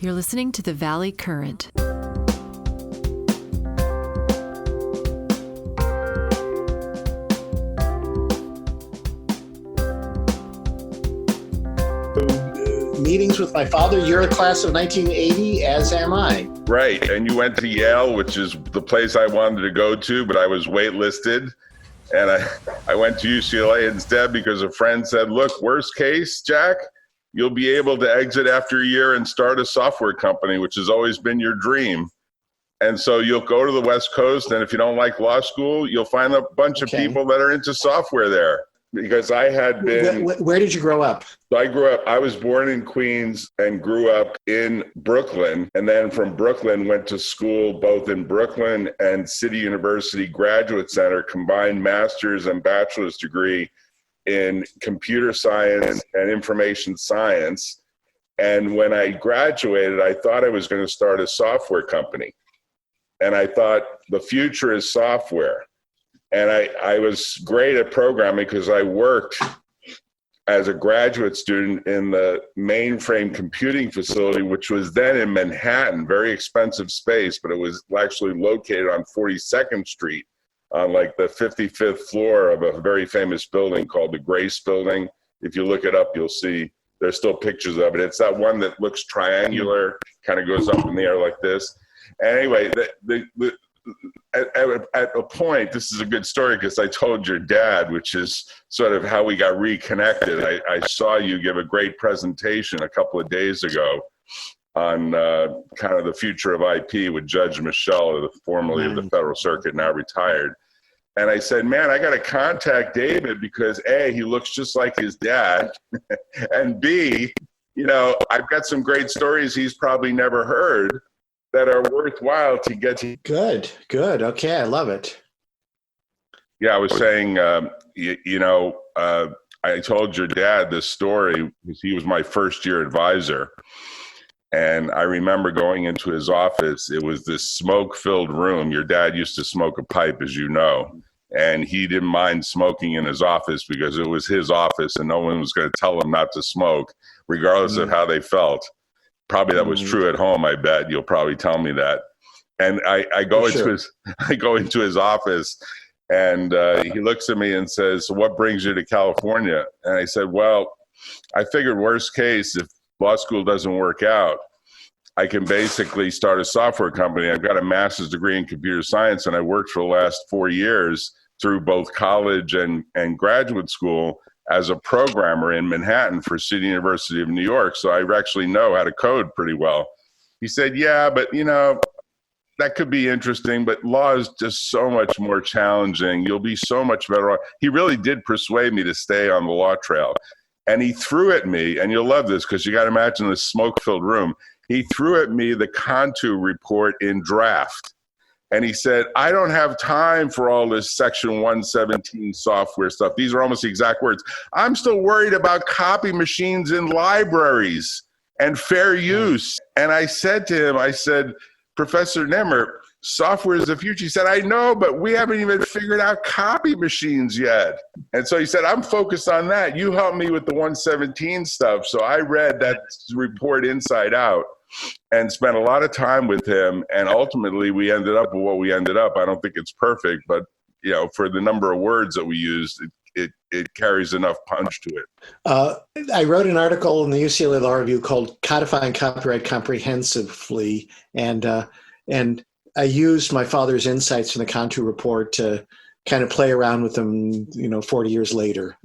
You're listening to the Valley Current. Meetings with my father. You're a class of 1980, as am I. Right. And you went to Yale, which is the place I wanted to go to, but I was waitlisted. And I went to UCLA instead because a friend said, look, worst case, Jack, you'll be able to exit after a year and start a software company, which has always been your dream. And so you'll go to the West Coast, and if you don't like law school, you'll find a bunch of people that are into software there. Because I had been... Where did you grow up? So I was born in Queens and grew up in Brooklyn. And then from Brooklyn, went to school both in Brooklyn and City University Graduate Center, combined master's and bachelor's degree in computer science and information science. And when I graduated, I thought I was going to start a software company. And I thought the future is software. And I was great at programming because I worked as a graduate student in the mainframe computing facility, which was then in Manhattan, very expensive space, but it was actually located on 42nd Street on like the 55th floor of a very famous building called the Grace Building. If you look it up, you'll see there's still pictures of it. It's that one that looks triangular, kind of goes up in the air like this. Anyway, at a point, this is a good story because I told your dad, which is sort of how we got reconnected. I saw you give a great presentation a couple of days ago on kind of the future of IP with Judge Michelle, formerly of the Federal Circuit, now retired. And I said, man, I got to contact David because A, he looks just like his dad, and B, you know, I've got some great stories he's probably never heard that are worthwhile to get to. Good. Okay, I love it. Yeah, I was saying, I told your dad this story because he was my first year advisor. And I remember going into his office. It was this smoke-filled room. Your dad used to smoke a pipe, as you know. And he didn't mind smoking in his office because it was his office and no one was going to tell him not to smoke, regardless of how they felt. Probably that was true at home, I bet. You'll probably tell me that. And I go into his office, and he looks at me and says, so what brings you to California? And I said, well, I figured worst case, if law school doesn't work out, I can basically start a software company. I've got a master's degree in computer science, and I worked for the last 4 years through both college and graduate school as a programmer in Manhattan for City University of New York. So I actually know how to code pretty well. He said, yeah, but you know, that could be interesting, but law is just so much more challenging. You'll be so much better off. He really did persuade me to stay on the law trail. And he threw at me, and you'll love this because you got to imagine this smoke-filled room. He threw at me the Cantu report in draft. And he said, I don't have time for all this Section 117 software stuff. These are almost the exact words. I'm still worried about copy machines in libraries and fair use. And I said to him, Professor Nimmer, software is the future. He said, I know, but we haven't even figured out copy machines yet. And so he said, I'm focused on that. You help me with the 117 stuff. So I read that report inside out and spent a lot of time with him, and ultimately we ended up with what we ended up. I don't think it's perfect, but you know, for the number of words that we used, it carries enough punch to it. I wrote an article in the UCLA Law Review called "Codifying Copyright Comprehensively," and I used my father's insights from the Cantu report to kind of play around with them, 40 years later.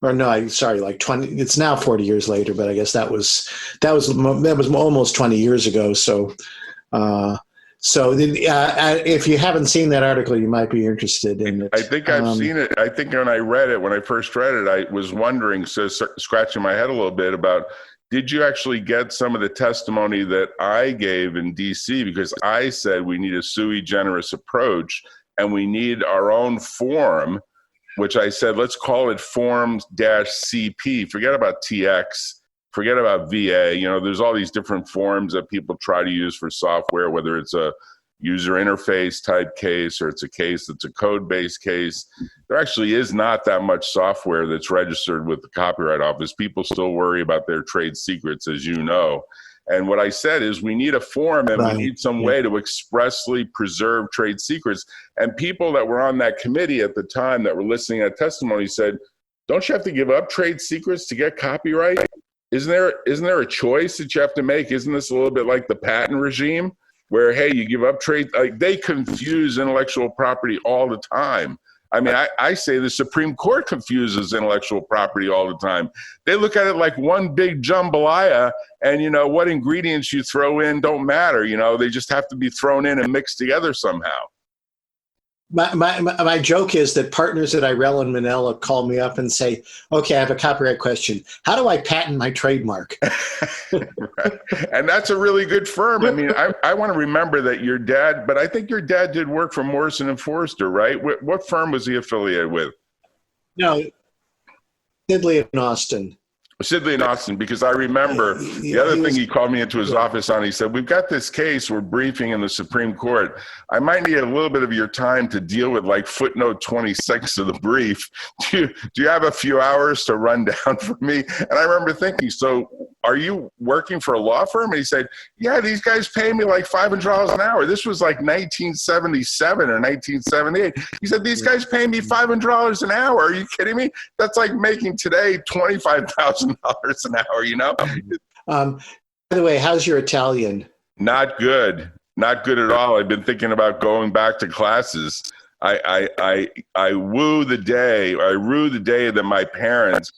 Like 20. It's now 40 years later, but I guess that was almost 20 years ago. So if you haven't seen that article, you might be interested in it. I think I've seen it. I think when I first read it, I was wondering, scratching my head a little bit about, did you actually get some of the testimony that I gave in DC? Because I said we need a sui generis approach and we need our own form, which I said, let's call it form-CP. Forget about TX. Forget about VA. There's all these different forms that people try to use for software, whether it's a user interface type case or it's a case that's a code-based case. There actually is not that much software that's registered with the Copyright Office. People still worry about their trade secrets, as you know. And what I said is we need a form and Right. we need some way to expressly preserve trade secrets. And people that were on that committee at the time that were listening at testimony said, don't you have to give up trade secrets to get copyright? Isn't there a choice that you have to make? Isn't this a little bit like the patent regime where, hey, you give up trade? Like, they confuse intellectual property all the time. I mean, I say the Supreme Court confuses intellectual property all the time. They look at it like one big jambalaya, and, you know, what ingredients you throw in don't matter. You know, they just have to be thrown in and mixed together somehow. My joke is that partners at Irell and Manella call me up and say, okay, I have a copyright question. How do I patent my trademark? Right. And that's a really good firm. I mean, I want to remember that your dad, but I think your dad did work for Morrison and Foerster, right? What firm was he affiliated with? No, Sidley and Austin. Sidley and Austin, because I remember the other thing he called me into his office on, he said, we've got this case we're briefing in the Supreme Court. I might need a little bit of your time to deal with like footnote 26 of the brief. Do you have a few hours to run down for me? And I remember thinking, so are you working for a law firm? And he said, yeah, these guys pay me like $500 an hour. This was like 1977 or 1978. He said, these guys pay me $500 an hour. Are you kidding me? That's like making today $25,000 an hour, you know? By the way, how's your Italian? Not good. Not good at all. I've been thinking about going back to classes. I rue the day that my parents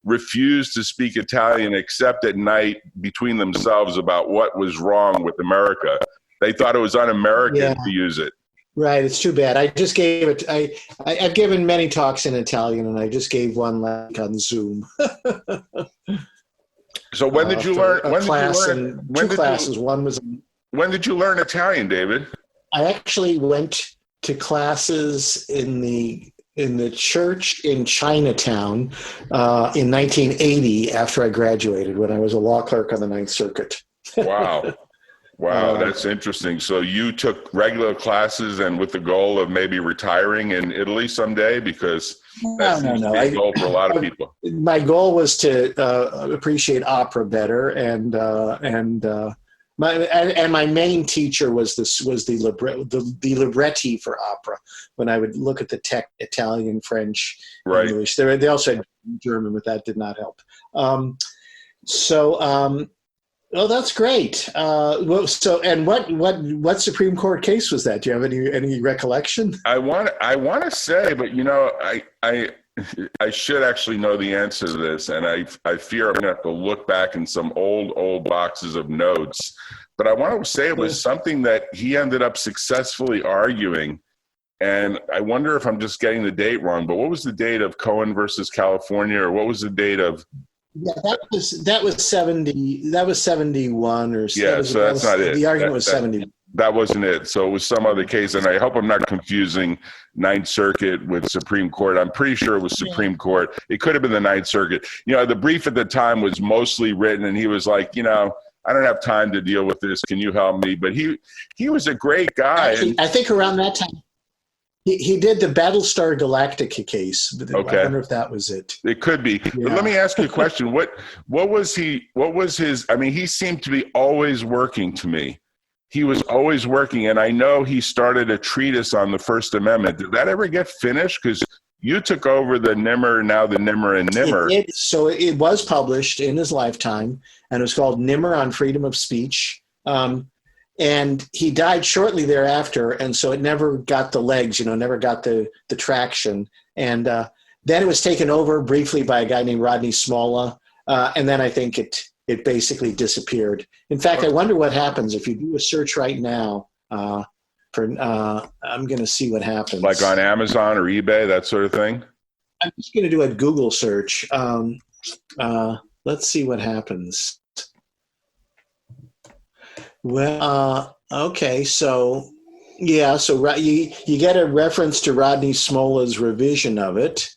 refused to speak Italian except at night between themselves about what was wrong with America. They thought it was un-American to use it. Right. It's too bad. I just gave it. I've given many talks in Italian, and I just gave one like on Zoom. So when did you learn? Two classes. One was. When did you learn Italian, David? I actually went to classes in the church in Chinatown in 1980 after I graduated, when I was a law clerk on the Ninth Circuit. Wow, that's interesting. So you took regular classes and with the goal of maybe retiring in Italy someday, because that's a goal for a lot of people. My goal was to appreciate opera better, and my main teacher was the libretti for opera. When I would look at the text, Italian, French, English. They also had German, but that did not help. Oh, that's great. What Supreme Court case was that? Do you have any recollection? I want to say, but you know, I should actually know the answer to this, and I fear I'm going to have to look back in some old boxes of notes. But I want to say it was something that he ended up successfully arguing, and I wonder if I'm just getting the date wrong. But what was the date of Cohen versus California, or what was the date of? Yeah, that was 70. That was 71 or so. Yeah, so that's not it. The argument was 70. That wasn't it. So it was some other case, and I hope I'm not confusing Ninth Circuit with Supreme Court. I'm pretty sure it was Supreme Court. It could have been the Ninth Circuit. You know, the brief at the time was mostly written, and he was like, you know, I don't have time to deal with this. Can you help me? But he was a great guy. Actually, I think around that time, he did the Battlestar Galactica case. But okay. I wonder if that was it. It could be. Yeah. But let me ask you a question. What was his, I mean, he seemed to be always working to me. He was always working. And I know he started a treatise on the First Amendment. Did that ever get finished? Because you took over the Nimmer, now the Nimmer and Nimmer. So it was published in his lifetime, and it was called Nimmer on Freedom of Speech. And he died shortly thereafter, and so it never got the legs, never got the traction. And then it was taken over briefly by a guy named Rodney Smolla, and then I think it basically disappeared. In fact, I wonder what happens if you do a search right now. I'm going to see what happens. Like on Amazon or eBay, that sort of thing? I'm just going to do a Google search. Let's see what happens. Well, okay, so yeah, so you get a reference to Rodney Smolla's revision of it.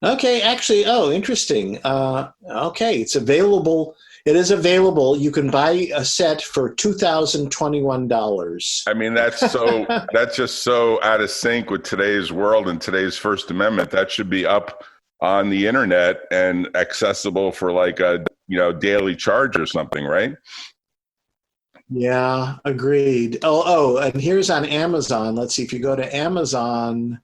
Okay, actually, interesting. Okay, it's available. It is available. You can buy a set for $2,021. I mean, that's just so out of sync with today's world and today's First Amendment. That should be up on the internet and accessible for like a, daily charge or something, right? Yeah, agreed. And here's on Amazon. Let's see if you go to Amazon.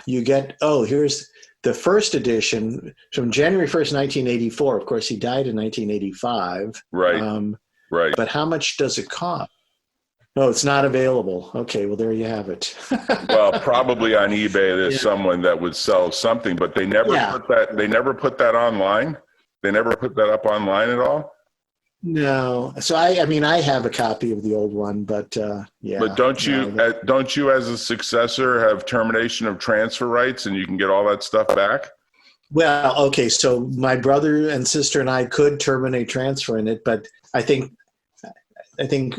You get, here's the first edition from January 1st, 1984. Of course, he died in 1985. Right. Right. But how much does it cost? No, it's not available. Okay, well, there you have it. Well, probably on eBay, there's someone that would sell something, but they never put that online. They never put that up online at all. No. So I have a copy of the old one, but yeah. But don't you as a successor have termination of transfer rights and you can get all that stuff back? Well, okay. So my brother and sister and I could terminate transferring it, but I think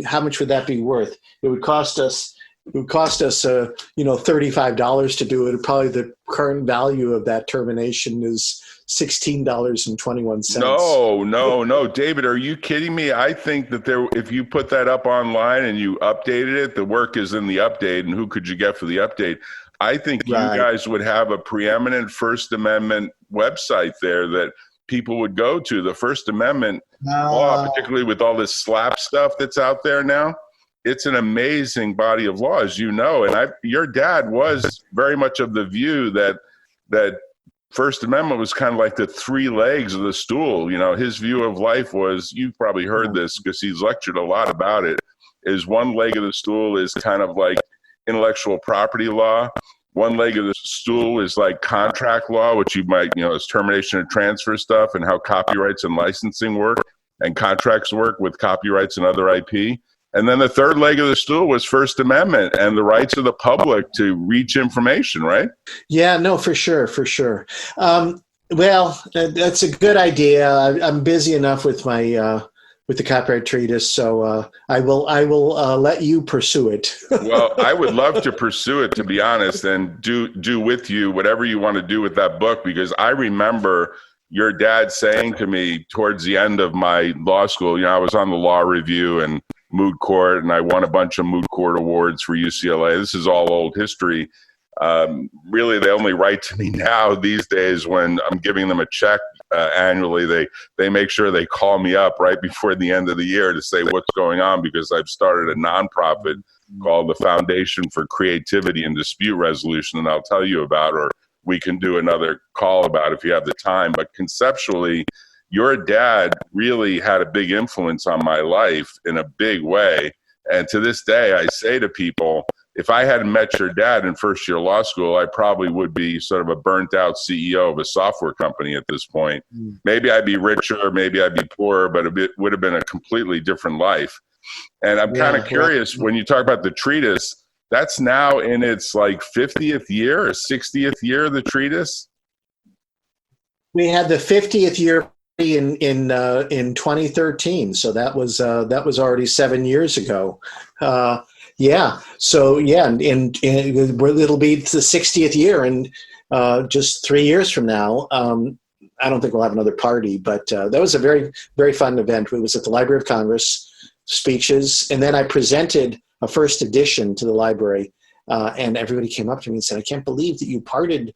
how much would that be worth? It would cost us $35 to do it. Probably the current value of that termination is $16.21. No, David, are you kidding me? I think that if you put that up online and you updated it, the work is in the update, and who could you get for the update? I think you guys would have a preeminent First Amendment website there that people would go to. The First Amendment law, particularly with all this slap stuff that's out there now, it's an amazing body of law, as you know. And your dad was very much of the view that First Amendment was kind of like the three legs of the stool. His view of life was, you've probably heard this because he's lectured a lot about it, is one leg of the stool is kind of like intellectual property law. One leg of the stool is like contract law, which you might, is termination of transfer stuff and how copyrights and licensing work and contracts work with copyrights and other IP. And then the third leg of the stool was First Amendment and the rights of the public to reach information, right? Yeah, no, for sure. Well, that's a good idea. I'm busy enough with my with the copyright treatise, so I will let you pursue it. Well, I would love to pursue it, to be honest, and do with you whatever you want to do with that book, because I remember your dad saying to me towards the end of my law school, I was on the law review and moot court, and I won a bunch of moot court awards for UCLA. This is all old history. Really, they only write to me now these days when I'm giving them a check annually. They make sure they call me up right before the end of the year to say what's going on, because I've started a nonprofit called the Foundation for Creativity and Dispute Resolution, and I'll tell you about, or we can do another call about if you have the time. But conceptually, your dad really had a big influence on my life in a big way. And to this day, I say to people, if I hadn't met your dad in first year law school, I probably would be sort of a burnt out CEO of a software company at this point. Maybe I'd be richer, maybe I'd be poorer, but it would have been a completely different life. And I'm kind of curious, when you talk about the treatise, that's now in its like 50th year or 60th year of the treatise? We had the 50th year in 2013, so that was already 7 years ago. So and it'll be the 60th year, and just 3 years from now. I don't think we'll have another party, but that was a very, very fun event. It was at the Library of Congress, speeches, and then I presented a first edition to the library, and everybody came up to me and said, "I can't believe that you parted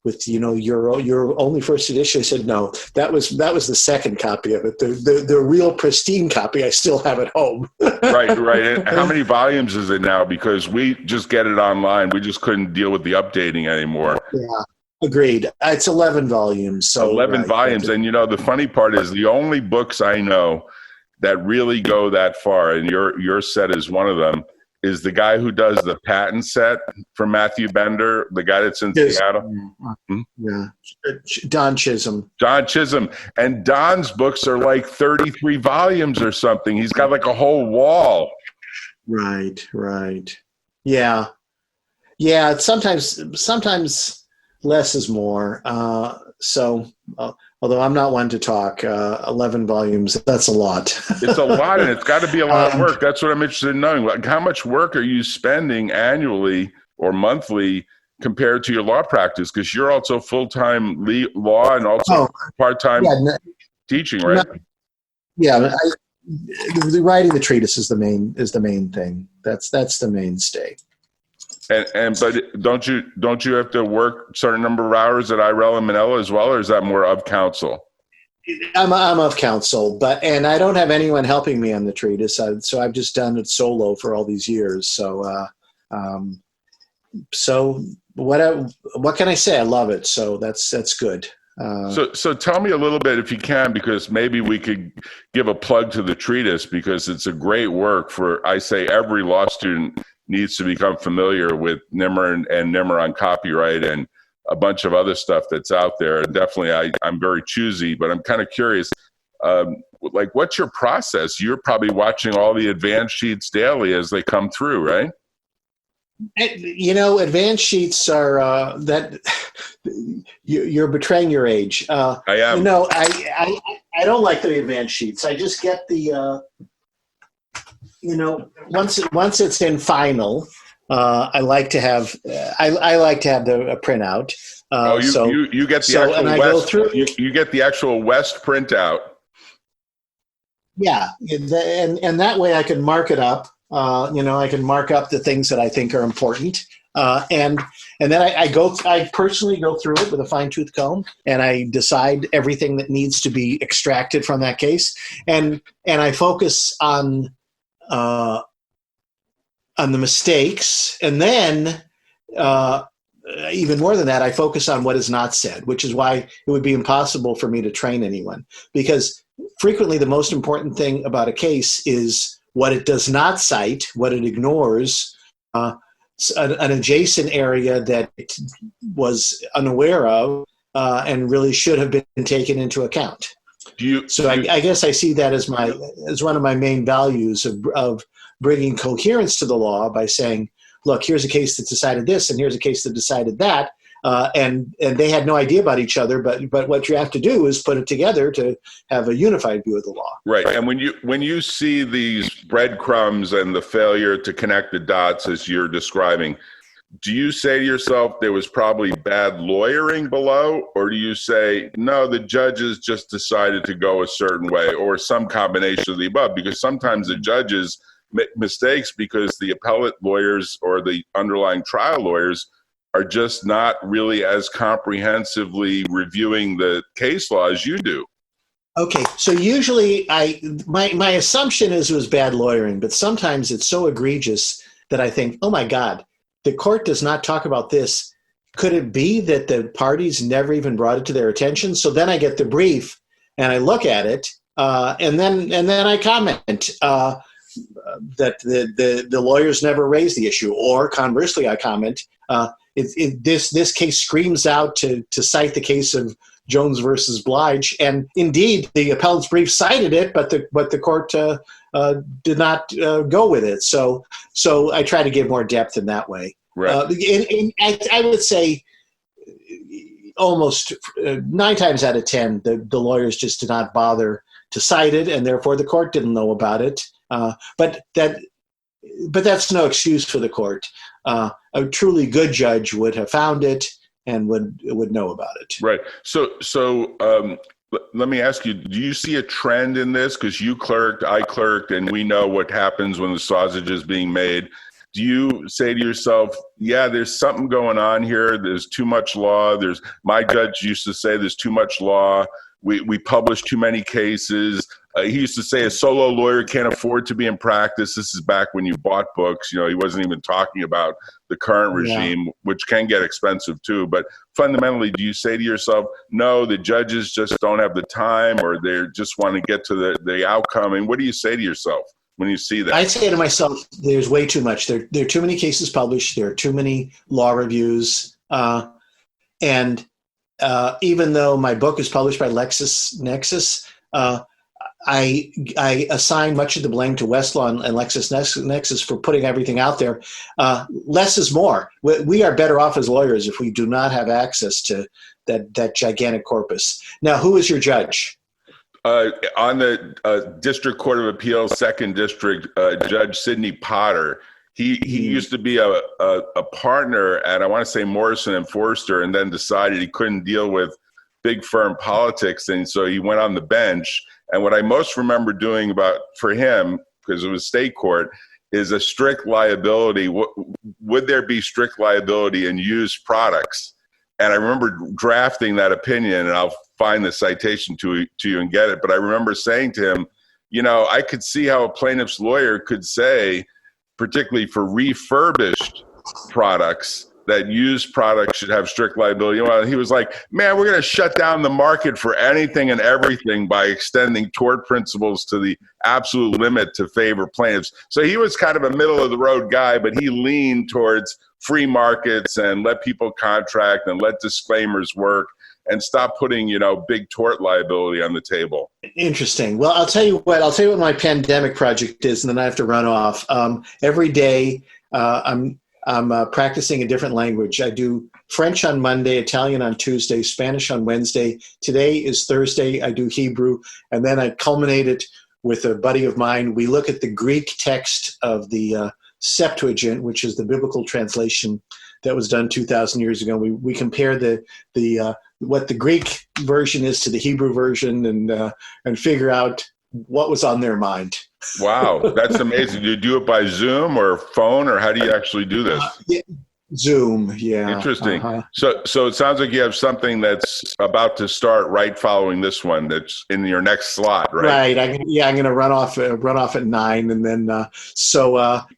with your only first edition." I said, "No, that was the second copy of it. The real pristine copy I still have at home." Right. And how many volumes is it now? Because we just get it online. We just couldn't deal with the updating anymore. Yeah, agreed. It's 11 volumes. So 11 volumes. And the funny part is the only books I know that really go that far, and your set is one of them, is the guy who does the patent set for Matthew Bender, the guy that's in Seattle. Yeah, Don Chisholm. And Don's books are like 33 volumes or something. He's got like a whole wall. Right. Yeah. Sometimes less is more. Although I'm not one to talk, 11 volumes, that's a lot. It's a lot, and it's got to be a lot of work. That's what I'm interested in knowing. Like, how much work are you spending annually or monthly compared to your law practice? Because you're also full-time law and also part-time teaching, right? The writing the treatise is the main thing. That's the mainstay. And but don't you have to work a certain number of hours at IRL and Manila as well, or is that more of counsel? I'm of counsel, and I don't have anyone helping me on the treatise, so I've just done it solo for all these years. So what can I say? I love it, so that's good. So tell me a little bit, if you can, because maybe we could give a plug to the treatise, because it's a great work for, I say, every law student needs to become familiar with Nimmer and Nimmer on copyright and a bunch of other stuff that's out there. Definitely, I'm very choosy, but I'm kind of curious, like, what's your process? You're probably watching all the advanced sheets daily as they come through, right? Advanced sheets are that you're betraying your age. I am. I don't like the advanced sheets. I just get the once it's in final. I like to have the printout. You get the actual and I West. Go through, you get the actual West printout. Yeah, and that way I can mark it up. I can mark up the things that I think are important, and then I personally go through it with a fine-tooth comb, and I decide everything that needs to be extracted from that case, and I focus on the mistakes, and then even more than that, I focus on what is not said, which is why it would be impossible for me to train anyone, because frequently the most important thing about a case is what it does not cite, what it ignores, an adjacent area that it was unaware of and really should have been taken into account. I guess I see that as one of my main values of bringing coherence to the law by saying, look, here's a case that decided this, and here's a case that decided that, and they had no idea about each other. But what you have to do is put it together to have a unified view of the law. Right. And when you see these breadcrumbs and the failure to connect the dots as you're describing, do you say to yourself there was probably bad lawyering below, or do you say, no, the judges just decided to go a certain way, or some combination of the above? Because sometimes the judges make mistakes because the appellate lawyers or the underlying trial lawyers are just not really as comprehensively reviewing the case law as you do. Okay, so usually my assumption is it was bad lawyering, but sometimes it's so egregious that I think, oh my God, the court does not talk about this. Could it be that the parties never even brought it to their attention? So then I get the brief and I look at it, and then I comment that the lawyers never raised the issue, or conversely, I comment this case screams out to cite the case of Jones versus Blige, and indeed the appellate's brief cited it, but the court did not go with it. So I try to give more depth in that way. Right. I would say almost 9 times out of 10, the lawyers just did not bother to cite it, and therefore the court didn't know about it. But that's no excuse for the court. A truly good judge would have found it and would know about it. Right. So let me ask you, do you see a trend in this? Because you clerked, I clerked, and we know what happens when the sausage is being made. Do you say to yourself, yeah, there's something going on here. There's too much law. My judge used to say there's too much law. We publish too many cases. He used to say a solo lawyer can't afford to be in practice. This is back when you bought books. He wasn't even talking about the current regime, which can get expensive too. But fundamentally, do you say to yourself, no, the judges just don't have the time, or they just want to get to the outcome? And what do you say to yourself when you see that? I say to myself, there's way too much. There are too many cases published. There are too many law reviews. And even though my book is published by LexisNexis, I assign much of the blame to Westlaw and LexisNexis for putting everything out there. Less is more. We are better off as lawyers if we do not have access to that gigantic corpus. Now, who is your judge? On the District Court of Appeals, Second District, Judge Sidney Potter. He used to be a partner at, I want to say, Morrison and Forster, and then decided he couldn't deal with big firm politics, and so he went on the bench. And what I most remember doing for him, because it was state court, is a strict liability. Would there be strict liability in used products? And I remember drafting that opinion, and I'll find the citation to you and get it. But I remember saying to him, I could see how a plaintiff's lawyer could say, particularly for refurbished products, that used products should have strict liability. Well, he was like, man, we're going to shut down the market for anything and everything by extending tort principles to the absolute limit to favor plaintiffs. So he was kind of a middle of the road guy, but he leaned towards free markets and let people contract and let disclaimers work and stop putting, big tort liability on the table. Interesting. Well, I'll tell you what my pandemic project is, and then I have to run off. Every day I'm practicing a different language. I do French on Monday, Italian on Tuesday, Spanish on Wednesday. Today is Thursday. I do Hebrew, and then I culminate it with a buddy of mine. We look at the Greek text of the Septuagint, which is the biblical translation that was done 2,000 years ago. We compare the what the Greek version is to the Hebrew version, and figure out what was on their mind. Wow, that's amazing. Do you do it by Zoom or phone, or how do you actually do this? Zoom, yeah. Interesting. So it sounds like you have something that's about to start right following this one. That's in your next slot, right? Right. I'm going to run off at 9, and then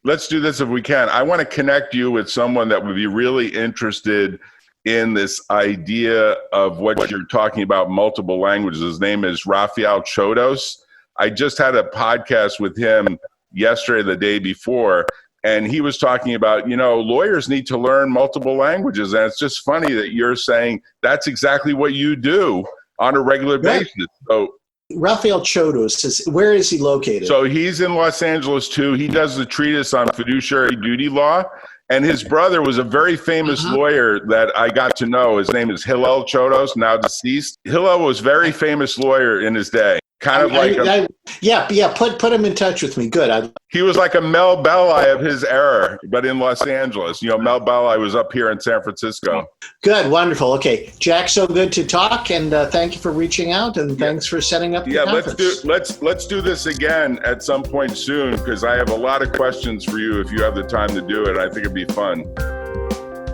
let's do this if we can. I want to connect you with someone that would be really interested in this idea of what you're talking about, multiple languages. His name is Rafael Chodos. I just had a podcast with him yesterday, the day before, and he was talking about, lawyers need to learn multiple languages. And it's just funny that you're saying that's exactly what you do on a regular basis. So Rafael Chodos, where is he located? So he's in Los Angeles too. He does the treatise on fiduciary duty law. And his brother was a very famous lawyer that I got to know. His name is Hillel Chodos, now deceased. Hillel was a very famous lawyer in his day. Put him in touch with me. Good. He was like a Mel Belli of his era, but in Los Angeles. Mel Belli was up here in San Francisco. Good, wonderful. Okay, Jack, so good to talk, and thank you for reaching out, and thanks for setting up the conference. Let's do this again at some point soon, because I have a lot of questions for you if you have the time to do it. I think it'd be fun.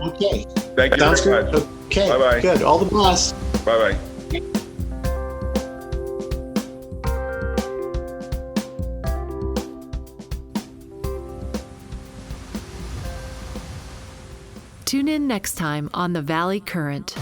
Okay. Thank you Sounds very good. much. Okay. Bye-bye. Good. All the best. Bye-bye. Tune in next time on The Valley Current.